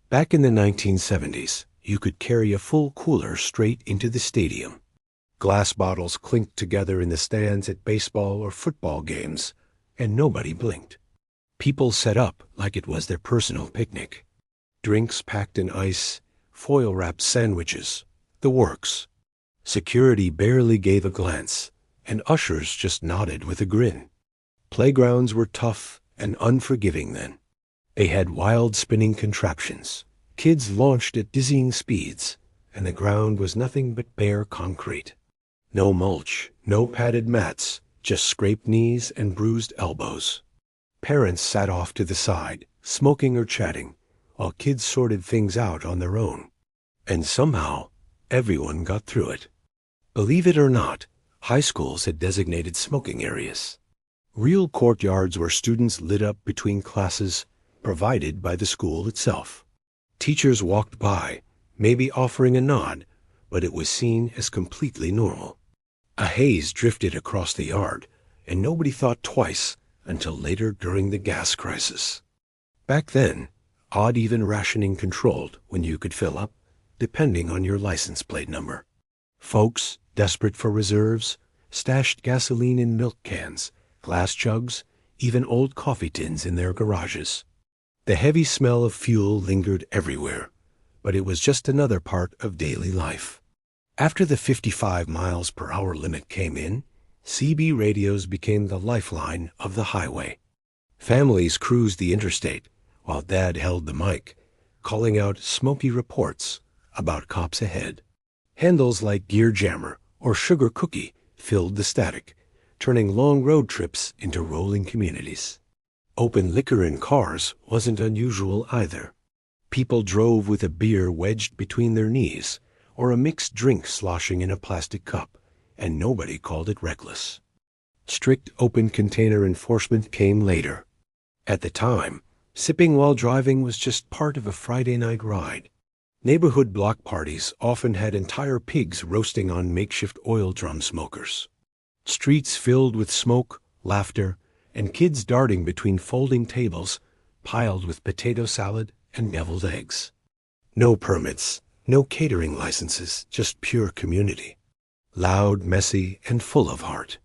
Back in the 1970s, you could carry a full cooler straight into the stadium. Glass bottles clinked together in the stands at baseball or football games, and nobody blinked. People set up like it was their personal picnic. Drinks packed in ice, foil-wrapped sandwiches, the works. Security barely gave a glance, and ushers just nodded with a grin. Playgrounds were tough and unforgiving then. They had wild spinning contraptions. Kids launched at dizzying speeds, and the ground was nothing but bare concrete. No mulch, no padded mats, just scraped knees and bruised elbows. Parents sat off to the side, smoking or chatting, while kids sorted things out on their own. And somehow, everyone got through it. Believe it or not, high schools had designated smoking areas. Real courtyards where students lit up between classes, provided by the school itself. Teachers walked by, maybe offering a nod, but it was seen as completely normal. A haze drifted across the yard, and nobody thought twice until later during the gas crisis. Back then, odd-even rationing controlled when you could fill up, depending on your license plate number. Folks, desperate for reserves, stashed gasoline in milk cans, glass jugs, even old coffee tins in their garages. The heavy smell of fuel lingered everywhere, but it was just another part of daily life. After the 55 miles per hour limit came in, CB radios became the lifeline of the highway. Families cruised the interstate, while Dad held the mic, calling out smoky reports about cops ahead. Handles like Gear Jammer or Sugar Cookie filled the static, turning long road trips into rolling communities. Open liquor in cars wasn't unusual either. People drove with a beer wedged between their knees, or a mixed drink sloshing in a plastic cup, and nobody called it reckless. Strict open container enforcement came later. At the time, sipping while driving was just part of a Friday night ride. Neighborhood block parties often had entire pigs roasting on makeshift oil drum smokers. Streets filled with smoke, laughter, and kids darting between folding tables piled with potato salad and deviled eggs. No permits, no catering licenses, just pure community. Loud, messy, and full of heart.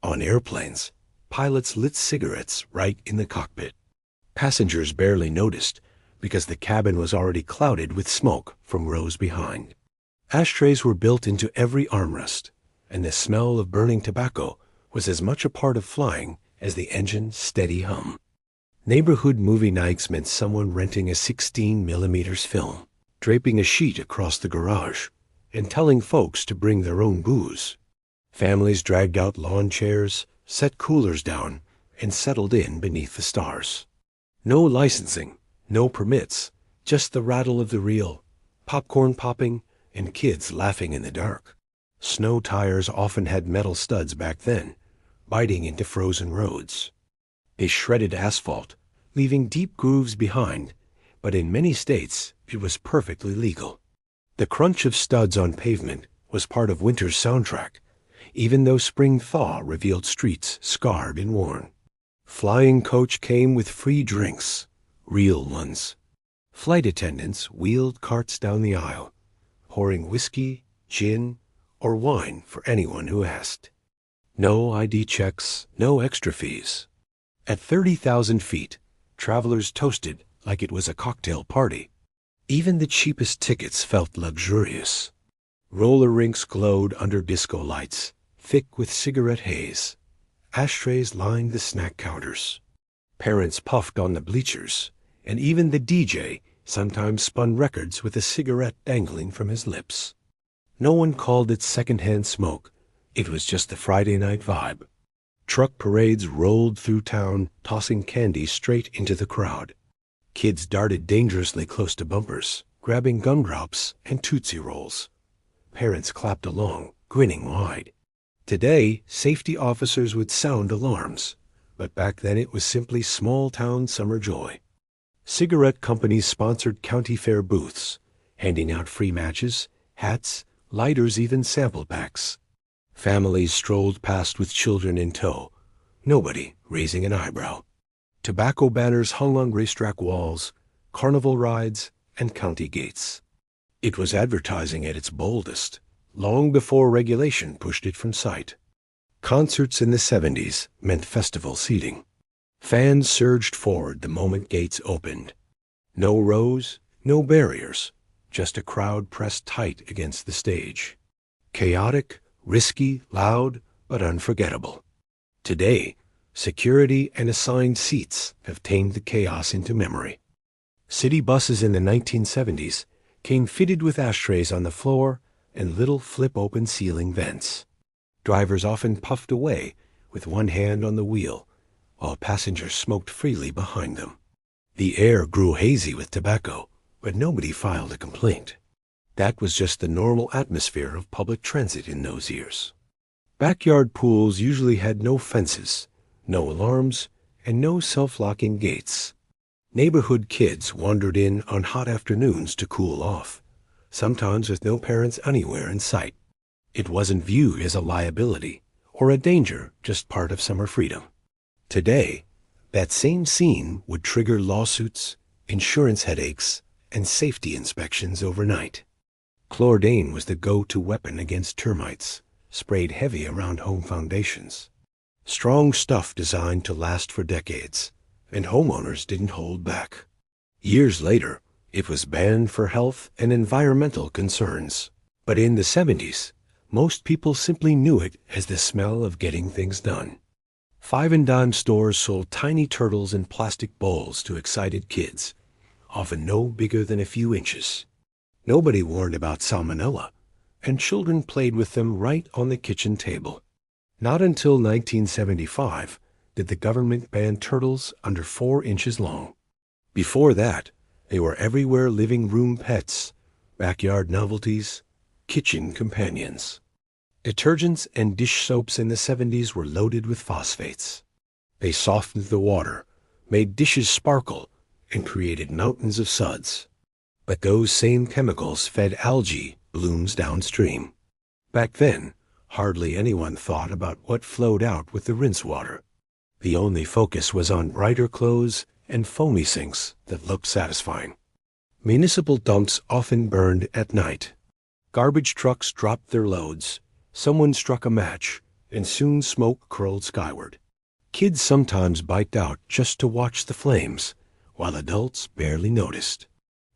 On airplanes, pilots lit cigarettes right in the cockpit. Passengers barely noticed because the cabin was already clouded with smoke from rows behind. Ashtrays were built into every armrest, and the smell of burning tobacco was as much a part of flying as the engine's steady hum. Neighborhood movie nights meant someone renting a 16mm film, draping a sheet across the garage, and telling folks to bring their own booze. Families dragged out lawn chairs, set coolers down, and settled in beneath the stars. No licensing, no permits, just the rattle of the reel, popcorn popping, and kids laughing in the dark. Snow tires often had metal studs back then, biting into frozen roads. They shredded asphalt, leaving deep grooves behind, but in many states it was perfectly legal. The crunch of studs on pavement was part of winter's soundtrack, even though spring thaw revealed streets scarred and worn. Flying coach came with free drinks, real ones. Flight attendants wheeled carts down the aisle, pouring whiskey, gin, or wine for anyone who asked. No ID checks, no extra fees. At 30,000 feet, travelers toasted like it was a cocktail party. Even the cheapest tickets felt luxurious. Roller rinks glowed under disco lights, thick with cigarette haze. Ashtrays lined the snack counters. Parents puffed on the bleachers, and even the DJ sometimes spun records with a cigarette dangling from his lips. No one called it secondhand smoke. It was just the Friday night vibe. Truck parades rolled through town, tossing candy straight into the crowd. Kids darted dangerously close to bumpers, grabbing gumdrops and Tootsie Rolls. Parents clapped along, grinning wide. Today, safety officers would sound alarms, but back then it was simply small-town summer joy. Cigarette companies sponsored county fair booths, handing out free matches, hats, lighters, even sample packs. Families strolled past with children in tow, nobody raising an eyebrow. Tobacco banners hung on racetrack walls, carnival rides, and county gates. It was advertising at its boldest, long before regulation pushed it from sight. Concerts in the 70s meant festival seating. Fans surged forward the moment gates opened. No rows, no barriers, just a crowd pressed tight against the stage. Chaotic, risky, loud, but unforgettable. Today, security and assigned seats have tamed the chaos into memory. City buses in the 1970s came fitted with ashtrays on the floor and little flip-open ceiling vents. Drivers often puffed away with one hand on the wheel, while passengers smoked freely behind them. The air grew hazy with tobacco, but nobody filed a complaint. That was just the normal atmosphere of public transit in those years. Backyard pools usually had no fences, no alarms, and no self-locking gates. Neighborhood kids wandered in on hot afternoons to cool off, sometimes with no parents anywhere in sight. It wasn't viewed as a liability or a danger, just part of summer freedom. Today, that same scene would trigger lawsuits, insurance headaches, and safety inspections overnight. Chlordane was the go-to weapon against termites, sprayed heavy around home foundations. Strong stuff designed to last for decades, and homeowners didn't hold back. Years later, it was banned for health and environmental concerns. But in the 70s, most people simply knew it as the smell of getting things done. Five-and-dime stores sold tiny turtles in plastic bowls to excited kids, often no bigger than a few inches. Nobody warned about salmonella, and children played with them right on the kitchen table. Not until 1975 did the government ban turtles under 4 inches long. Before that, they were everywhere living room pets, backyard novelties, kitchen companions. Detergents and dish soaps in the 70s were loaded with phosphates. They softened the water, made dishes sparkle, and created mountains of suds. But those same chemicals fed algae blooms downstream. Back then, hardly anyone thought about what flowed out with the rinse water. The only focus was on brighter clothes and foamy sinks that looked satisfying. Municipal dumps often burned at night. Garbage trucks dropped their loads. Someone struck a match, and soon smoke curled skyward. Kids sometimes biked out just to watch the flames, while adults barely noticed.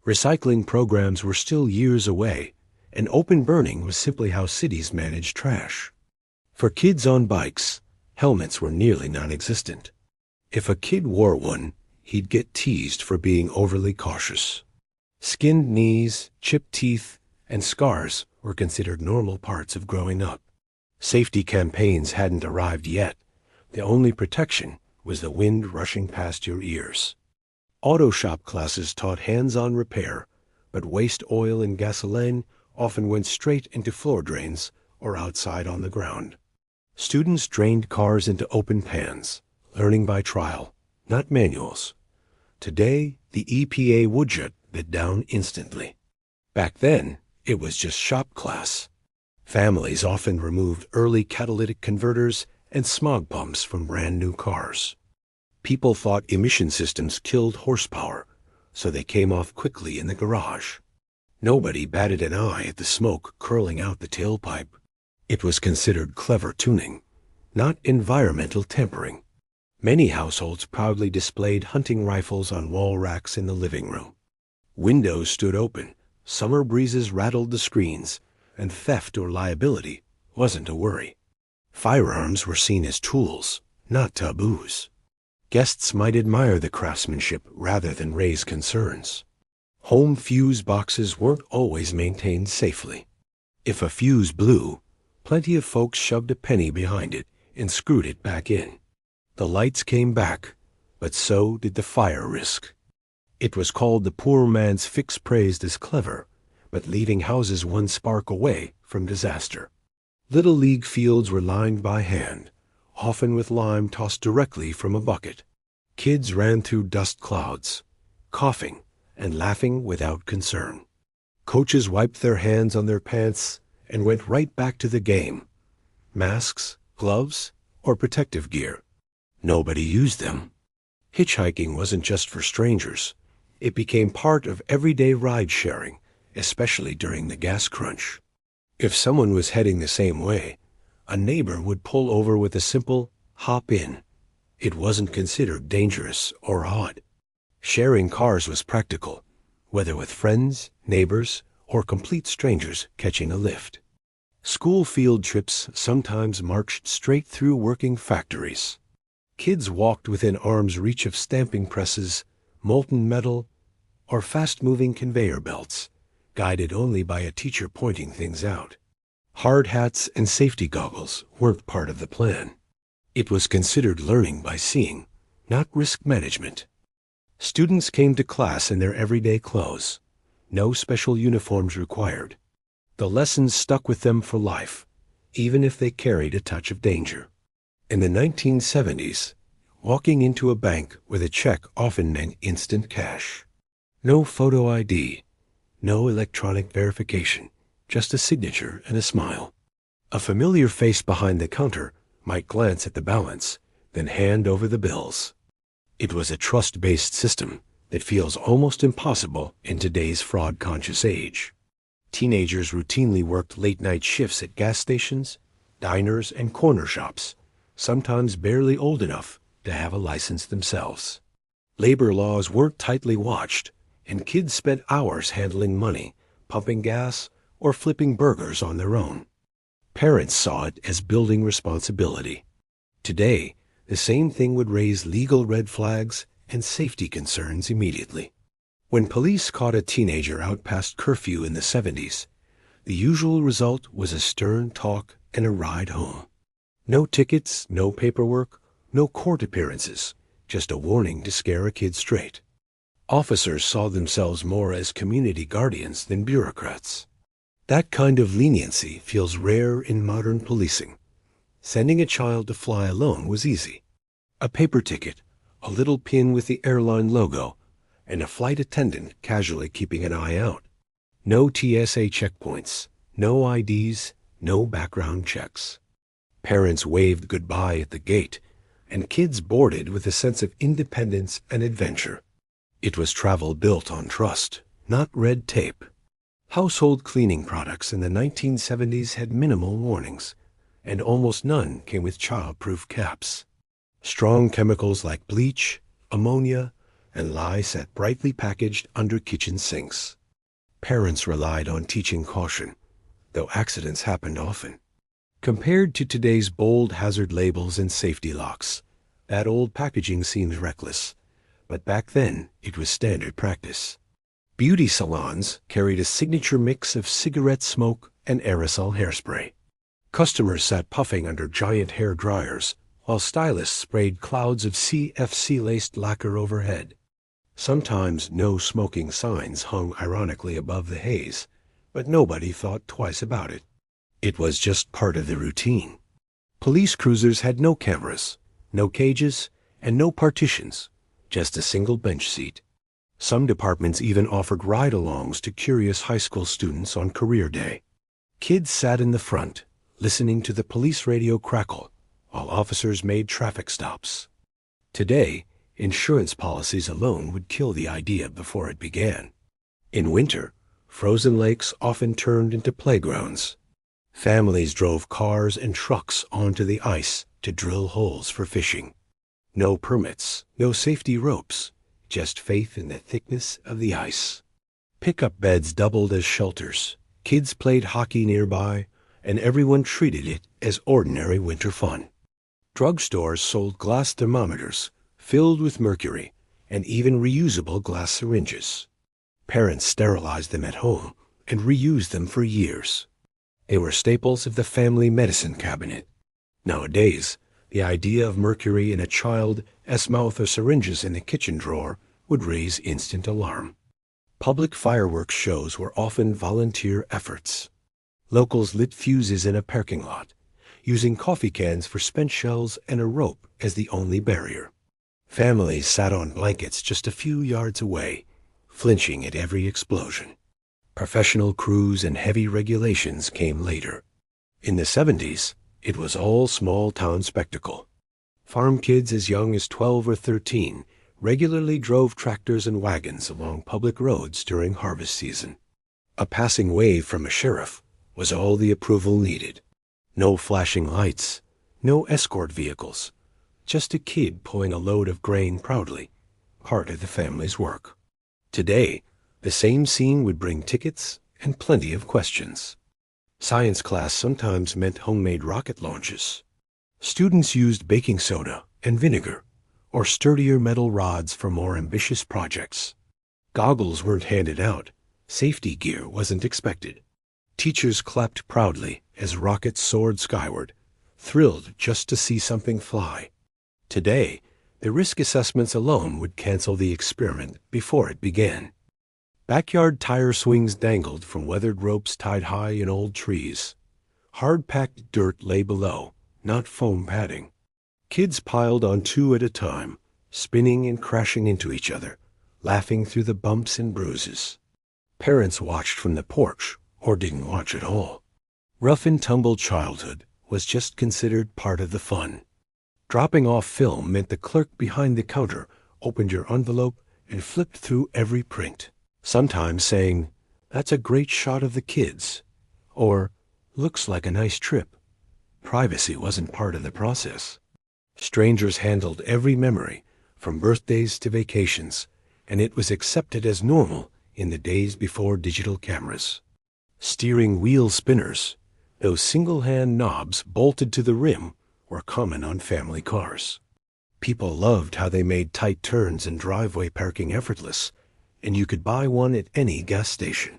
Recycling programs were still years away, and open burning was simply how cities managed trash. For kids on bikes, helmets were nearly non-existent. If a kid wore one, he'd get teased for being overly cautious. Skinned knees, chipped teeth, and scars were considered normal parts of growing up. Safety campaigns hadn't arrived yet. The only protection was the wind rushing past your ears. Auto shop classes taught hands-on repair, but waste oil and gasoline often went straight into floor drains or outside on the ground. Students drained cars into open pans, learning by trial, not manuals. Today, the EPA woodjet bit down instantly. Back then, it was just shop class. Families often removed early catalytic converters and smog pumps from brand new cars. People thought emission systems killed horsepower, so they came off quickly in the garage. Nobody batted an eye at the smoke curling out the tailpipe. It was considered clever tuning, not environmental tempering. Many households proudly displayed hunting rifles on wall racks in the living room. Windows stood open, summer breezes rattled the screens, and theft or liability wasn't a worry. Firearms were seen as tools, not taboos. Guests might admire the craftsmanship rather than raise concerns. Home fuse boxes weren't always maintained safely. If a fuse blew, plenty of folks shoved a penny behind it and screwed it back in. The lights came back, but so did the fire risk. It was called the poor man's fix, praised as clever, but leaving houses one spark away from disaster. Little league fields were lined by hand, often with lime tossed directly from a bucket. Kids ran through dust clouds, coughing and laughing without concern. Coaches wiped their hands on their pants and went right back to the game. Masks, gloves, or protective gear. Nobody used them. Hitchhiking wasn't just for strangers. It became part of everyday ride sharing, especially during the gas crunch. If someone was heading the same way, a neighbor would pull over with a simple hop in. It wasn't considered dangerous or odd. Sharing cars was practical, whether with friends, neighbors, or complete strangers catching a lift. School field trips sometimes marched straight through working factories. Kids walked within arm's reach of stamping presses, molten metal, or fast-moving conveyor belts, guided only by a teacher pointing things out. Hard hats and safety goggles weren't part of the plan. It was considered learning by seeing, not risk management. Students came to class in their everyday clothes. No special uniforms required. The lessons stuck with them for life, even if they carried a touch of danger. In the 1970s, walking into a bank with a check often meant instant cash. No photo ID, no electronic verification, just a signature and a smile. A familiar face behind the counter might glance at the balance, then hand over the bills. It was a trust-based system that feels almost impossible in today's fraud-conscious age. Teenagers routinely worked late-night shifts at gas stations, diners, and corner shops, sometimes barely old enough to have a license themselves. Labor laws weren't tightly watched, and kids spent hours handling money, pumping gas, or flipping burgers on their own. Parents saw it as building responsibility. Today, the same thing would raise legal red flags and safety concerns immediately. When police caught a teenager out past curfew in the 70s, the usual result was a stern talk and a ride home. No tickets, no paperwork, no court appearances, just a warning to scare a kid straight. Officers saw themselves more as community guardians than bureaucrats. That kind of leniency feels rare in modern policing. Sending a child to fly alone was easy. A paper ticket, a little pin with the airline logo, and a flight attendant casually keeping an eye out. No TSA checkpoints, no IDs, no background checks. Parents waved goodbye at the gate, and kids boarded with a sense of independence and adventure. It was travel built on trust, not red tape. Household cleaning products in the 1970s had minimal warnings, and almost none came with child-proof caps. Strong chemicals like bleach, ammonia, and lye sat brightly packaged under kitchen sinks. Parents relied on teaching caution, though accidents happened often. Compared to today's bold hazard labels and safety locks, that old packaging seems reckless, but back then it was standard practice. Beauty salons carried a signature mix of cigarette smoke and aerosol hairspray. Customers sat puffing under giant hair dryers, while stylists sprayed clouds of CFC-laced lacquer overhead. Sometimes no smoking signs hung ironically above the haze, but nobody thought twice about it. It was just part of the routine. Police cruisers had no cameras, no cages, and no partitions, just a single bench seat. Some departments even offered ride-alongs to curious high school students on career day. Kids sat in the front, listening to the police radio crackle, while officers made traffic stops. Today, insurance policies alone would kill the idea before it began. In winter, frozen lakes often turned into playgrounds. Families drove cars and trucks onto the ice to drill holes for fishing. No permits, no safety ropes, just faith in the thickness of the ice. Pickup beds doubled as shelters. Kids played hockey nearby, and everyone treated it as ordinary winter fun. Drugstores sold glass thermometers filled with mercury and even reusable glass syringes. Parents sterilized them at home and reused them for years. They were staples of the family medicine cabinet. Nowadays, the idea of mercury in a child's mouth or syringes in the kitchen drawer would raise instant alarm. Public fireworks shows were often volunteer efforts. Locals lit fuses in a parking lot, using coffee cans for spent shells and a rope as the only barrier. Families sat on blankets just a few yards away, flinching at every explosion. Professional crews and heavy regulations came later. In the 70s, it was all small-town spectacle. Farm kids as young as 12 or 13 regularly drove tractors and wagons along public roads during harvest season. A passing wave from a sheriff was all the approval needed. No flashing lights, no escort vehicles, just a kid pulling a load of grain proudly, part of the family's work. Today, the same scene would bring tickets and plenty of questions. Science class sometimes meant homemade rocket launches. Students used baking soda and vinegar, or sturdier metal rods for more ambitious projects. Goggles weren't handed out. Safety gear wasn't expected. Teachers clapped proudly as rockets soared skyward, thrilled just to see something fly. Today, the risk assessments alone would cancel the experiment before it began. Backyard tire swings dangled from weathered ropes tied high in old trees. Hard-packed dirt lay below, not foam padding. Kids piled on two at a time, spinning and crashing into each other, laughing through the bumps and bruises. Parents watched from the porch, or didn't watch at all. Rough-and-tumble childhood was just considered part of the fun. Dropping off film meant the clerk behind the counter opened your envelope and flipped through every print, sometimes saying, "That's a great shot of the kids," or "Looks like a nice trip." Privacy wasn't part of the process. Strangers handled every memory, from birthdays to vacations, and it was accepted as normal in the days before digital cameras. Steering wheel spinners, those single-hand knobs bolted to the rim, were common on family cars. People loved how they made tight turns and driveway parking effortless, and you could buy one at any gas station.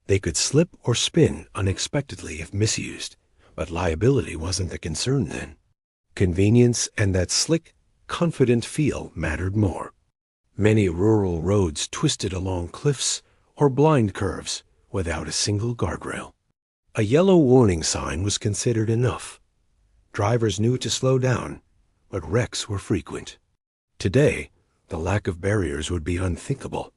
They could slip or spin unexpectedly if misused, but liability wasn't the concern then. Convenience and that slick, confident feel mattered more. Many rural roads twisted along cliffs or blind curves without a single guardrail. A yellow warning sign was considered enough. Drivers knew to slow down, but wrecks were frequent. Today, the lack of barriers would be unthinkable.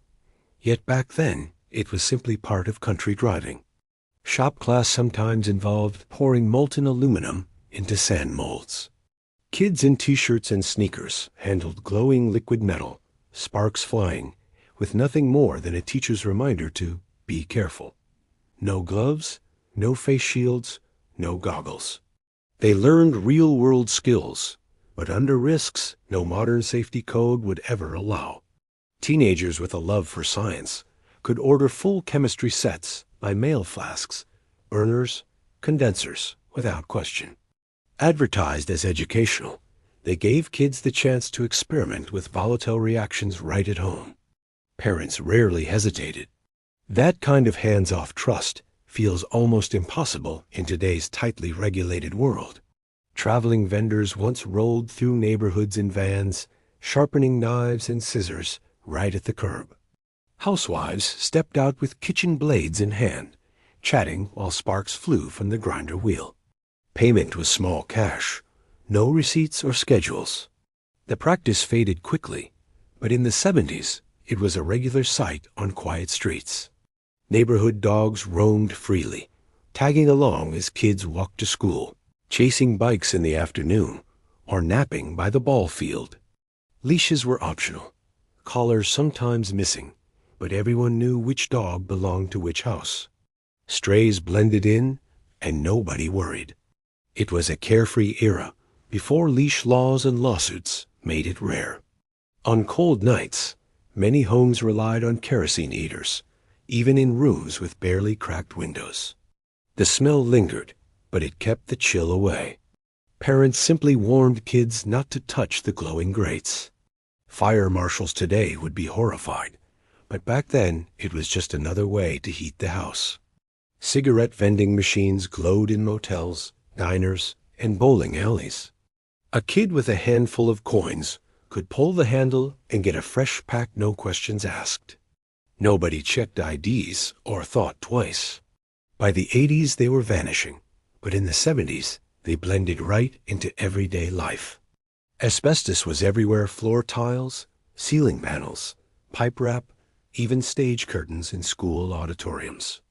Yet back then, it was simply part of country driving. Shop class sometimes involved pouring molten aluminum into sand molds. Kids in t-shirts and sneakers handled glowing liquid metal, sparks flying, with nothing more than a teacher's reminder to be careful. No gloves, no face shields, no goggles. They learned real-world skills, but under risks no modern safety code would ever allow. Teenagers with a love for science could order full chemistry sets by mail flasks, burners, condensers, without question. Advertised as educational, they gave kids the chance to experiment with volatile reactions right at home. Parents rarely hesitated. That kind of hands-off trust feels almost impossible in today's tightly regulated world. Traveling vendors once rolled through neighborhoods in vans, sharpening knives and scissors right at the curb. Housewives stepped out with kitchen blades in hand, chatting while sparks flew from the grinder wheel. Payment was small cash, no receipts or schedules. The practice faded quickly, but in the 70s, it was a regular sight on quiet streets. Neighborhood dogs roamed freely, tagging along as kids walked to school, chasing bikes in the afternoon, or napping by the ball field. Leashes were optional, collars sometimes missing, but everyone knew which dog belonged to which house. Strays blended in, and nobody worried. It was a carefree era, before leash laws and lawsuits made it rare. On cold nights, many homes relied on kerosene heaters, even in rooms with barely cracked windows. The smell lingered, but it kept the chill away. Parents simply warned kids not to touch the glowing grates. Fire marshals today would be horrified, but back then it was just another way to heat the house. Cigarette vending machines glowed in motels, diners, and bowling alleys. A kid with a handful of coins could pull the handle and get a fresh pack, no questions asked. Nobody checked IDs or thought twice. By the 80s they were vanishing, but in the 70s they blended right into everyday life. Asbestos was everywhere: floor tiles, ceiling panels, pipe wrap, even stage curtains in school auditoriums.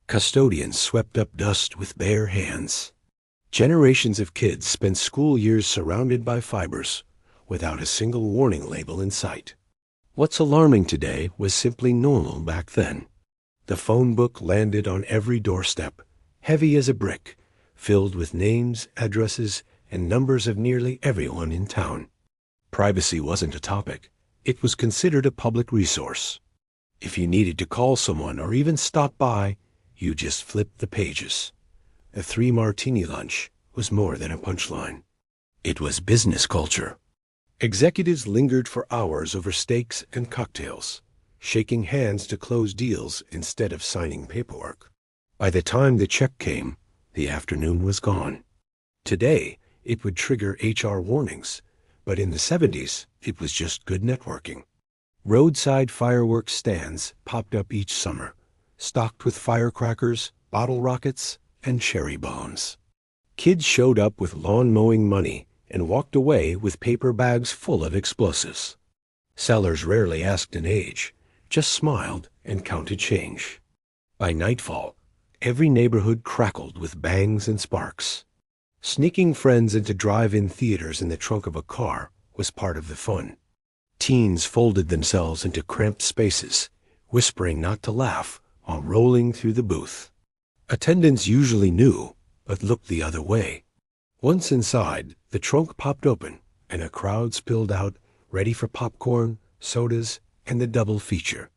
Custodians swept up dust with bare hands. Generations of kids spent school years surrounded by fibers, without a single warning label in sight. What's alarming today was simply normal back then. The phone book landed on every doorstep, heavy as a brick, filled with names, addresses, and numbers of nearly everyone in town. Privacy wasn't a topic. It was considered a public resource. If you needed to call someone or even stop by, you just flipped the pages. A 3-martini lunch was more than a punchline. It was business culture. Executives lingered for hours over steaks and cocktails, shaking hands to close deals instead of signing paperwork. By the time the check came, the afternoon was gone. Today, it would trigger HR warnings, but in the 70s, it was just good networking. Roadside fireworks stands popped up each summer, stocked with firecrackers, bottle rockets, and cherry bombs. Kids showed up with lawn mowing money and walked away with paper bags full of explosives. Sellers rarely asked an age, just smiled and counted change. By nightfall, every neighborhood crackled with bangs and sparks. Sneaking friends into drive-in theaters in the trunk of a car was part of the fun. Teens folded themselves into cramped spaces, whispering not to laugh while rolling through the booth. Attendants usually knew, but looked the other way. Once inside, the trunk popped open, and a crowd spilled out, ready for popcorn, sodas, and the double feature.